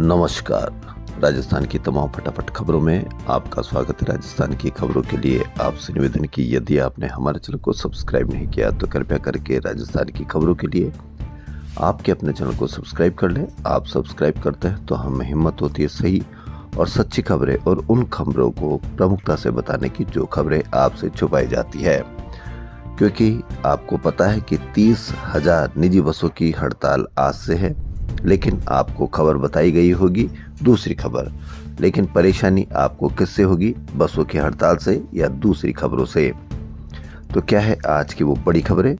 नमस्कार। राजस्थान की तमाम फटाफट खबरों में आपका स्वागत है। राजस्थान की खबरों के लिए आपसे निवेदन की यदि आपने हमारे चैनल को सब्सक्राइब नहीं किया तो कृपया करके राजस्थान की खबरों के लिए आपके अपने चैनल को सब्सक्राइब कर लें। आप सब्सक्राइब करते हैं तो हमें हिम्मत होती है सही और सच्ची खबरें और उन खबरों को प्रमुखता से बताने की जो खबरें आपसे छुपाई जाती है, क्योंकि आपको पता है कि 30,000 निजी बसों की हड़ताल आज से है। लेकिन आपको खबर बताई गई होगी दूसरी खबर, लेकिन परेशानी आपको किससे होगी, बसों की हड़ताल से या दूसरी खबरों से? तो क्या है आज की वो बड़ी खबरें?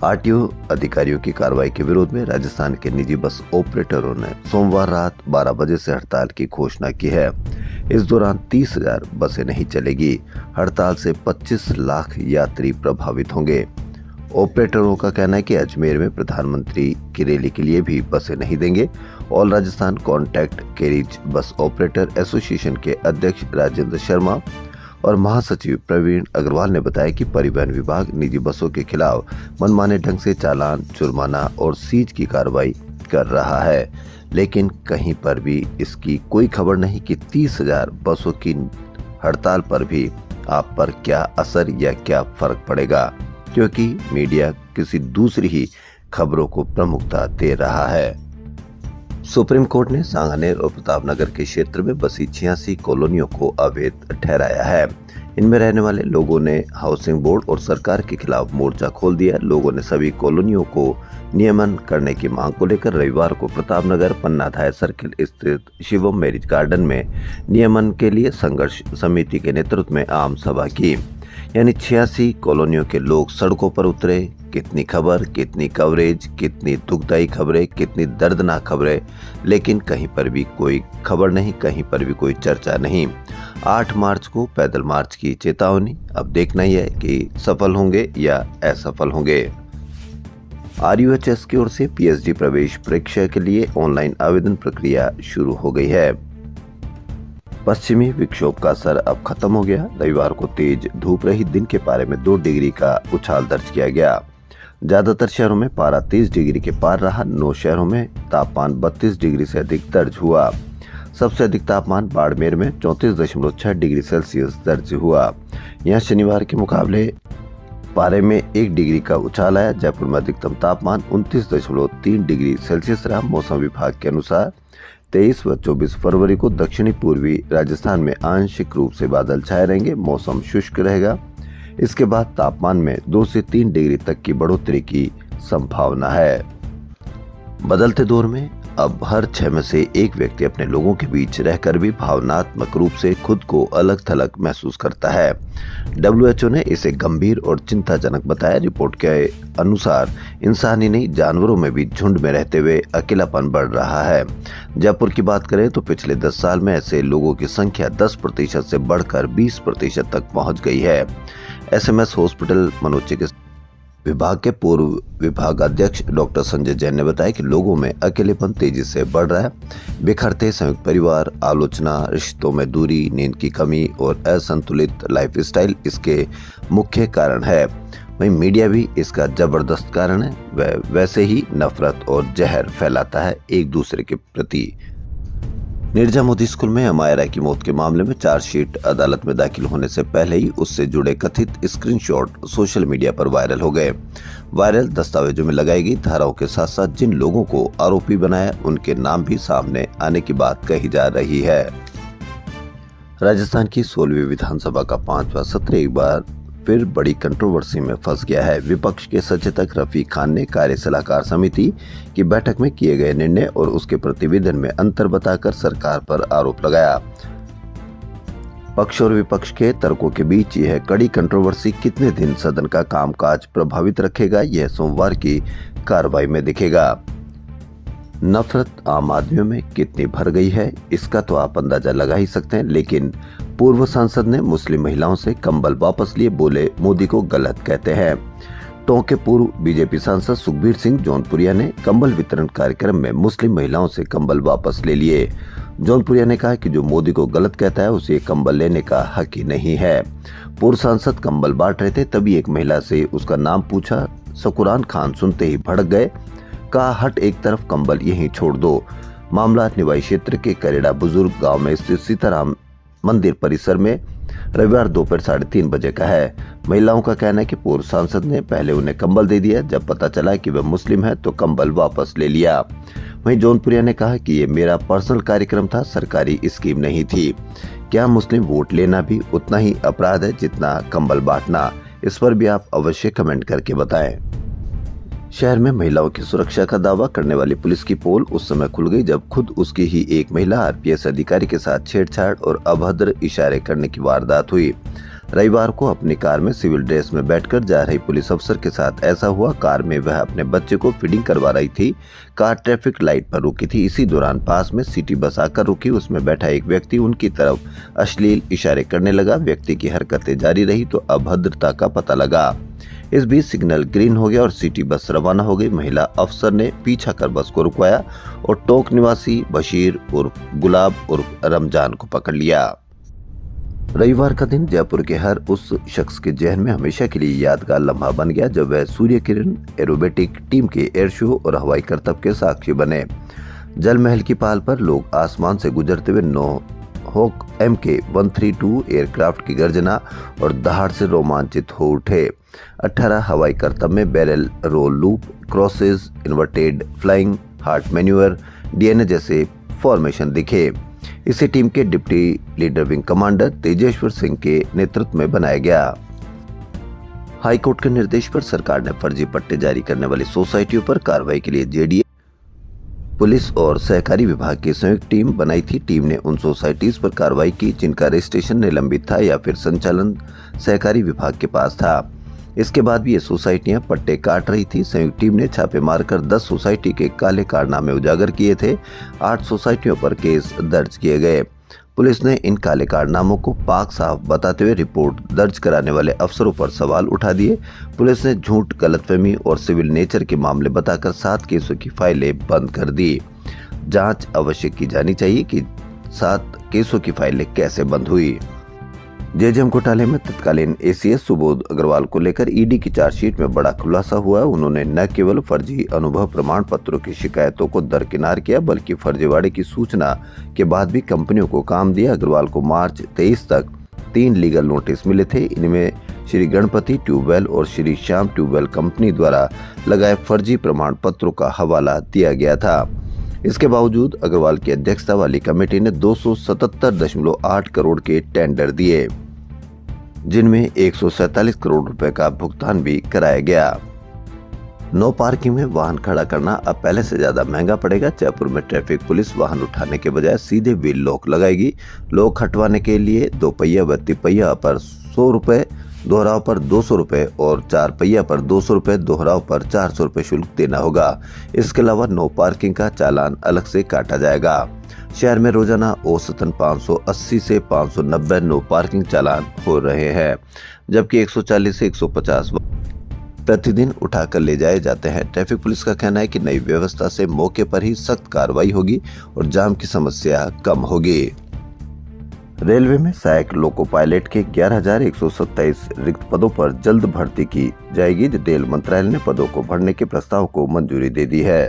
आरटीओ अधिकारियों की कार्रवाई के विरोध में राजस्थान के निजी बस ऑपरेटरों ने सोमवार रात 12 बजे से हड़ताल की घोषणा की है। इस दौरान 30,000 बसें नहीं चलेगी। हड़ताल से 25 लाख यात्री प्रभावित होंगे। ऑपरेटरों का कहना है कि अजमेर में प्रधानमंत्री की रैली के लिए भी बसें नहीं देंगे। All Rajasthan contract carriage bus operator association के अध्यक्ष राजेंद्र शर्मा और महासचिव प्रवीण अग्रवाल ने बताया कि परिवहन विभाग निजी बसों के खिलाफ मनमाने ढंग से चालान, जुर्माना और सीज की कार्रवाई कर रहा है, लेकिन कहीं पर भी इसकी कोई खबर नहीं कि 30,000 बसों की हड़ताल पर भी आप पर क्या असर या क्या फर्क पड़ेगा, क्योंकि मीडिया किसी दूसरी ही खबरों को प्रमुखता दे रहा है। सुप्रीम कोर्ट ने सांगानेर और प्रतापनगर के क्षेत्र में बसी 86 कॉलोनियों को अवैध ठहराया है। इनमें रहने वाले लोगों ने हाउसिंग बोर्ड और सरकार के खिलाफ मोर्चा खोल दिया। लोगों ने सभी कॉलोनियों को नियमन करने की मांग को लेकर रविवार को प्रतापनगर पन्नाधाय सर्किल स्थित शिवम मैरिज गार्डन में नियमन के लिए संघर्ष समिति के नेतृत्व में आम सभा की। यानी 86 कॉलोनियों के लोग सड़कों पर उतरे। कितनी खबर, कितनी कवरेज, कितनी दुखदायी खबरें, कितनी दर्दनाक खबरें, लेकिन कहीं पर भी कोई खबर नहीं, कहीं पर भी कोई चर्चा नहीं। 8 मार्च को पैदल मार्च की चेतावनी। अब देखना ही है कि सफल होंगे या असफल होंगे। RUHS की ओर से PhD प्रवेश परीक्षा के लिए ऑनलाइन आवेदन प्रक्रिया शुरू हो गई है। पश्चिमी विक्षोभ का असर अब खत्म हो गया। रविवार को तेज धूप रही। दिन के पारे में 2 डिग्री का उछाल दर्ज किया गया। ज्यादातर शहरों में पारा 30 डिग्री के पार रहा। 9 शहरों में तापमान 32 डिग्री से अधिक दर्ज हुआ। सबसे अधिक तापमान बाड़मेर में 34.6 डिग्री सेल्सियस दर्ज हुआ। यहाँ शनिवार के मुकाबले पारे में 1 डिग्री का उछाल आया। जयपुर में अधिकतम तापमान 29.3 डिग्री सेल्सियस रहा। मौसम विभाग के अनुसार 23 व 24 फरवरी को दक्षिणी पूर्वी राजस्थान में आंशिक रूप से बादल छाए रहेंगे। मौसम शुष्क रहेगा। इसके बाद तापमान में 2 से 3 डिग्री तक की बढ़ोतरी की संभावना है। बदलते दौर में अब हर 6 में से 1 व्यक्ति अपने लोगों के बीच रहकर भी भावनात्मक रूप से खुद को अलग थलग महसूस करता है। WHO ने इसे गंभीर और चिंताजनक बताया। रिपोर्ट के अनुसार इंसान ही नहीं, जानवरों में भी झुंड में रहते हुए अकेलापन बढ़ रहा है। जयपुर की बात करें तो पिछले 10 साल में ऐसे लोगों की संख्या 10% से बढ़कर 20% तक पहुंच गई है। SMS हॉस्पिटल मनोचिकित्सा विभाग के पूर्व विभागाध्यक्ष डॉक्टर संजय जैन ने बताया कि लोगों में अकेलेपन तेजी से बढ़ रहा है। बिखरते संयुक्त परिवार, आलोचना, रिश्तों में दूरी, नींद की कमी और असंतुलित लाइफस्टाइल इसके मुख्य कारण है। वहीं मीडिया भी इसका जबरदस्त कारण है। वह वैसे ही नफरत और जहर फैलाता है एक दूसरे के प्रति। निर्जा मोदी स्कूल में अमायरा की मौत के मामले में चार्जशीट अदालत में दाखिल होने से पहले ही उससे जुड़े कथित स्क्रीनशॉट सोशल मीडिया पर वायरल हो गए। वायरल दस्तावेजों में लगाई गई धाराओं के साथ साथ जिन लोगों को आरोपी बनाया उनके नाम भी सामने आने की बात कही जा रही है। राजस्थान की 16वीं विधानसभा का 5वां सत्र एक बार फिर बड़ी कंट्रोवर्सी में फंस गया है। विपक्ष के सचेतक रफीक खान ने कार्य सलाहकार समिति की बैठक में किए गए निर्णय और उसके प्रतिवेदन में अंतर बताकर सरकार पर आरोप लगाया। पक्ष और विपक्ष के तर्कों के बीच यह कड़ी कंट्रोवर्सी कितने दिन सदन का कामकाज प्रभावित रखेगा, यह सोमवार की कार्रवाई में दिखेगा। नफरत आम आदमियों में कितनी भर गई है इसका तो आप अंदाजा लगा ही सकते हैं। लेकिन पूर्व सांसद ने मुस्लिम महिलाओं से कंबल वापस लिए, बोले मोदी को गलत कहते हैं। टोंक के पूर्व बीजेपी सांसद सुखबीर सिंह जौनपुरिया ने कंबल वितरण कार्यक्रम में मुस्लिम महिलाओं से कंबल वापस ले लिए। जौनपुरिया ने कहा कि जो मोदी को गलत कहता है उसे कंबल लेने का हक ही नहीं है। पूर्व सांसद कंबल बांट रहे थे, तभी एक महिला से उसका नाम पूछा। सकुरान खान सुनते ही भड़क गए, कहा हट एक तरफ कंबल यहीं छोड़ दो। मामला निवाई क्षेत्र के करेड़ा बुजुर्ग गांव में स्थित सीताराम मंदिर परिसर में रविवार दोपहर 3:30 बजे का है। महिलाओं का कहना है कि पूर्व सांसद ने पहले उन्हें कंबल दे दिया, जब पता चला कि वह मुस्लिम है तो कंबल वापस ले लिया। वहीं जौनपुरिया ने कहा कि ये मेरा पर्सनल कार्यक्रम था, सरकारी स्कीम नहीं थी। क्या मुस्लिम वोट लेना भी उतना ही अपराध है जितना कंबल बांटना? इस पर भी आप अवश्य कमेंट करके बताएं। शहर में महिलाओं की सुरक्षा का दावा करने वाली पुलिस की पोल उस समय खुल गई जब खुद उसकी ही एक महिला आरपीएस अधिकारी के साथ छेड़छाड़ और अभद्र इशारे करने की वारदात हुई। रविवार को अपनी कार में सिविल ड्रेस में बैठकर जा रही पुलिस अफसर के साथ ऐसा हुआ। कार में वह अपने बच्चे को फीडिंग करवा रही थी। कार ट्रैफिक लाइट पर रुकी थी। इसी दौरान पास में सिटी बस आकर रुकी। उसमें बैठा एक व्यक्ति उनकी तरफ अश्लील इशारे करने लगा। व्यक्ति की हरकतें जारी रही तो अभद्रता का पता लगा। इस बीच सिग्नल ग्रीन हो गया और सिटी बस रवाना हो गई। महिला अफसर ने पीछा कर बस को रुकवाया और टोंक निवासी बशीर उर्फ गुलाब उर्फ रमजान को पकड़ लिया। रविवार का दिन जयपुर के हर उस शख्स के जहन में हमेशा के लिए यादगार लम्हा बन गया जब वह सूर्य किरण एरोबेटिक टीम के एयर शो और हवाई करतब के साक्षी बने। जल महल की पाल पर लोग आसमान से गुजरते हुए होक MK132 एयरक्राफ्ट की गर्जना और दहाड़ से रोमांचित हो उठे। 18 हवाई करतब में barrel roll loop, crosses, inverted flying, heart manoeuvre, DNA जैसे फॉर्मेशन दिखे। इसे टीम के deputy leader wing commander Tejeshwar Singh के नेतृत्व में बनाया गया। हाईकोर्ट के निर्देश पर सरकार ने फर्जी पट्टे जारी करने वाली सोसाइटियों पर कार्रवाई के लिए JDA, पुलिस और सहकारी विभाग की संयुक्त टीम बनाई थी। टीम ने उन सोसाइटीज पर कार्रवाई की जिनका रजिस्ट्रेशन निलंबित था या फिर संचालन सहकारी विभाग के पास था। इसके बाद भी ये सोसाइटियां पट्टे काट रही थी। संयुक्त टीम ने छापे मारकर 10 सोसाइटी के काले कारनामे उजागर किए थे। 8 सोसाइटियों पर केस दर्ज किए गए। पुलिस ने इन काले कारनामों को पाक साफ बताते हुए रिपोर्ट दर्ज कराने वाले अफसरों पर सवाल उठा दिए। पुलिस ने झूठ, गलतफहमी और सिविल नेचर के मामले बताकर 7 केसों की फाइलें बंद कर दी। जांच अवश्य की जानी चाहिए कि 7 केसों की फाइलें कैसे बंद हुई। जेजेएम घोटाले में तत्कालीन ACS सुबोध अग्रवाल को लेकर ED की चार्जशीट में बड़ा खुलासा हुआ है। उन्होंने न केवल फर्जी अनुभव प्रमाण पत्रों की शिकायतों को दरकिनार किया बल्कि फर्जीवाड़े की सूचना के बाद भी कंपनियों को काम दिया। अग्रवाल को मार्च 23 तक 3 लीगल नोटिस मिले थे। इनमें श्री गणपति ट्यूबवेल और श्री श्याम ट्यूबवेल कंपनी द्वारा लगाए फर्जी प्रमाण पत्रों का हवाला दिया गया था। इसके बावजूद अग्रवाल की अध्यक्षता वाली कमेटी ने 277.8 करोड़ के टेंडर दिए जिनमें 147 करोड़ रुपए का भुगतान भी कराया गया। नो पार्किंग में वाहन खड़ा करना अब पहले से ज्यादा महंगा पड़ेगा। जयपुर में ट्रैफिक पुलिस वाहन उठाने के बजाय सीधे व्हील लॉक लगाएगी। लॉक हटवाने के लिए 2 पहिया व तिपहिया पर 100 रुपए, दोहराव पर 200 रुपए और 4 पहिया पर 200 रुपए, दोहराव पर 400 रुपए शुल्क देना होगा। इसके अलावा नो पार्किंग का चालान अलग से काटा जाएगा। शहर में रोजाना औसतन 580 से 590 नो पार्किंग चालान हो रहे हैं, जबकि 140 से 150 प्रतिदिन उठाकर ले जाए जाते हैं। ट्रैफिक पुलिस का कहना है कि नई व्यवस्था से मौके पर ही सख्त कार्रवाई होगी और जाम की समस्या कम होगी। रेलवे में सहायक लोको पायलट के 11,127 रिक्त पदों पर जल्द भर्ती की जाएगी। रेल मंत्रालय ने पदों को भरने के प्रस्ताव को मंजूरी दे दी है।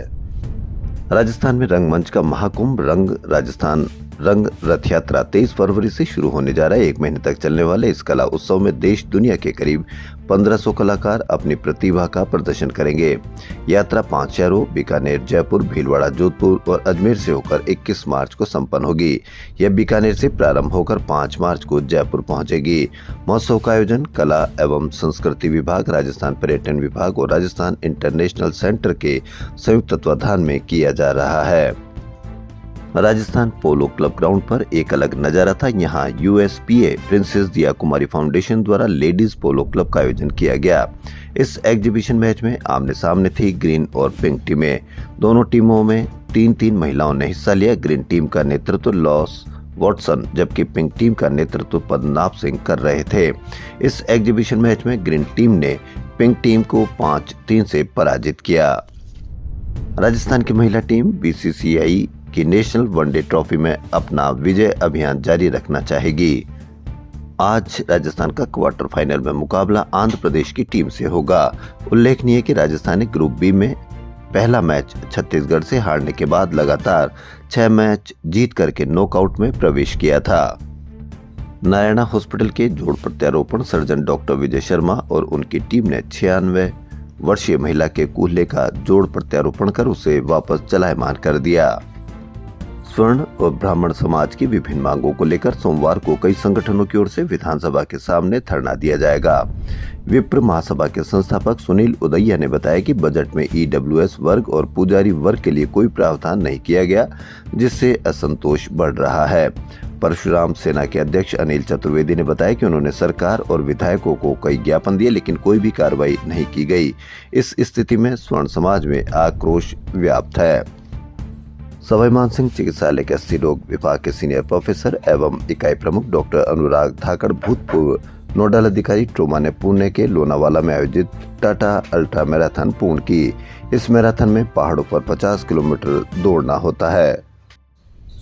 राजस्थान में रंगमंच का महाकुंभ रंग राजस्थान रंग रथ यात्रा 23 फरवरी से शुरू होने जा रहा है। 1 महीने तक चलने वाले इस कला उत्सव में देश दुनिया के करीब 1500 कलाकार अपनी प्रतिभा का प्रदर्शन करेंगे। यात्रा 5 शहरों बीकानेर, जयपुर, भीलवाड़ा, जोधपुर और अजमेर से होकर 21 मार्च को संपन्न होगी। यह बीकानेर से प्रारंभ होकर 5 मार्च को जयपुर पहुंचेगी। महोत्सव का आयोजन कला एवं संस्कृति विभाग, राजस्थान पर्यटन विभाग और राजस्थान इंटरनेशनल सेंटर के संयुक्त तत्वाधान में किया जा रहा है। राजस्थान पोलो क्लब ग्राउंड पर एक अलग नजारा था। यहाँ USPA प्रिंसेस दिया कुमारी फाउंडेशन द्वारा लेडीज पोलो क्लब का आयोजन किया गया। इस एग्जीबिशन मैच में आमने सामने थी ग्रीन और पिंक टीमें। दोनों टीमों में 3-3 महिलाओं ने हिस्सा लिया। ग्रीन टीम का नेतृत्व लॉस वॉटसन जबकि पिंक टीम का नेतृत्व पद्मनाभ सिंह कर रहे थे। इस एग्जीबिशन मैच में ग्रीन टीम ने पिंक टीम को 5-3 से पराजित किया। राजस्थान की महिला टीम BCCI की नेशनल वनडे ट्रॉफी में अपना विजय अभियान जारी रखना चाहेगी। आज राजस्थान का क्वार्टर फाइनल में मुकाबला आंध्र प्रदेश की टीम से होगा। उल्लेखनीय है कि राजस्थान ने ग्रुप B में पहला मैच छत्तीसगढ़ से हारने के बाद लगातार 6 मैच जीत करके नॉकआउट में प्रवेश किया था। नारायणा हॉस्पिटल के जोड़ प्रत्यारोपण सर्जन डॉक्टर विजय शर्मा और उनकी टीम ने 96 वर्षीय महिला के कूल्हे का जोड़ प्रत्यारोपण कर उसे वापस चलायमान कर दिया। स्वर्ण और ब्राह्मण समाज की विभिन्न मांगों को लेकर सोमवार को कई संगठनों की ओर से विधानसभा के सामने धरना दिया जाएगा। विप्र महासभा के संस्थापक सुनील उदैया ने बताया कि बजट में ईडब्ल्यूएस वर्ग और पुजारी वर्ग के लिए कोई प्रावधान नहीं किया गया, जिससे असंतोष बढ़ रहा है। परशुराम सेना के अध्यक्ष अनिल चतुर्वेदी ने बताया कि उन्होंने सरकार और विधायकों को कई ज्ञापन दिए, लेकिन कोई भी कार्रवाई नहीं की गई। इस स्थिति में स्वर्ण समाज में आक्रोश व्याप्त है। सवाई मानसिंह चिकित्सालय के अस्सी रोग विभाग के सीनियर प्रोफेसर एवं इकाई प्रमुख डॉक्टर अनुराग धाकड़, भूतपूर्व नोडल अधिकारी ट्रोमा ने पुणे के लोनावाला में आयोजित टाटा अल्ट्रा मैराथन पूर्ण की। इस मैराथन में पहाड़ों पर 50 किलोमीटर दौड़ना होता है।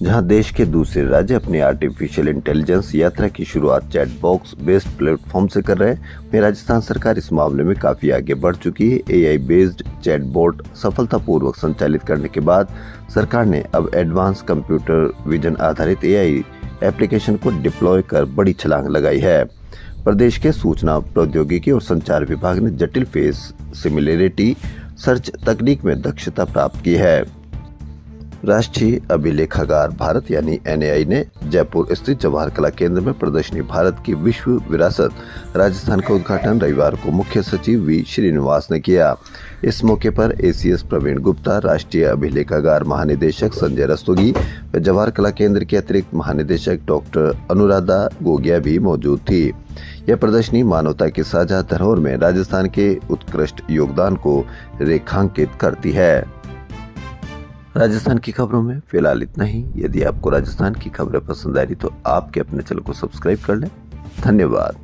जहां देश के दूसरे राज्य अपनी आर्टिफिशियल इंटेलिजेंस यात्रा की शुरुआत चैट बॉक्स बेस्ड प्लेटफॉर्म से कर रहे हैं, वहीं राजस्थान सरकार इस मामले में काफी आगे बढ़ चुकी है। एआई बेस्ड चैटबॉट सफलतापूर्वक संचालित करने के बाद सरकार ने अब एडवांस कंप्यूटर विजन आधारित एआई एप्लीकेशन को डिप्लॉय कर बड़ी छलांग लगाई है। प्रदेश के सूचना प्रौद्योगिकी और संचार विभाग ने जटिल फेस सिमिलरिटी सर्च तकनीक में दक्षता प्राप्त की है। राष्ट्रीय अभिलेखागार भारत यानी एनएआई ने जयपुर स्थित जवाहर कला केंद्र में प्रदर्शनी भारत की विश्व विरासत राजस्थान का उद्घाटन रविवार को मुख्य सचिव वी श्रीनिवास ने किया। इस मौके पर एसीएस प्रवीण गुप्ता, राष्ट्रीय अभिलेखागार महानिदेशक संजय रस्तोगी व जवाहर कला केंद्र के अतिरिक्त महानिदेशक डॉक्टर अनुराधा गोगिया भी मौजूद थी। यह प्रदर्शनी मानवता की साझा धरोहर में राजस्थान के उत्कृष्ट योगदान को रेखांकित करती है। राजस्थान की खबरों में फिलहाल इतना ही। यदि आपको राजस्थान की खबरें पसंद आ रही तो आपके अपने चैनल को सब्सक्राइब कर लें। धन्यवाद।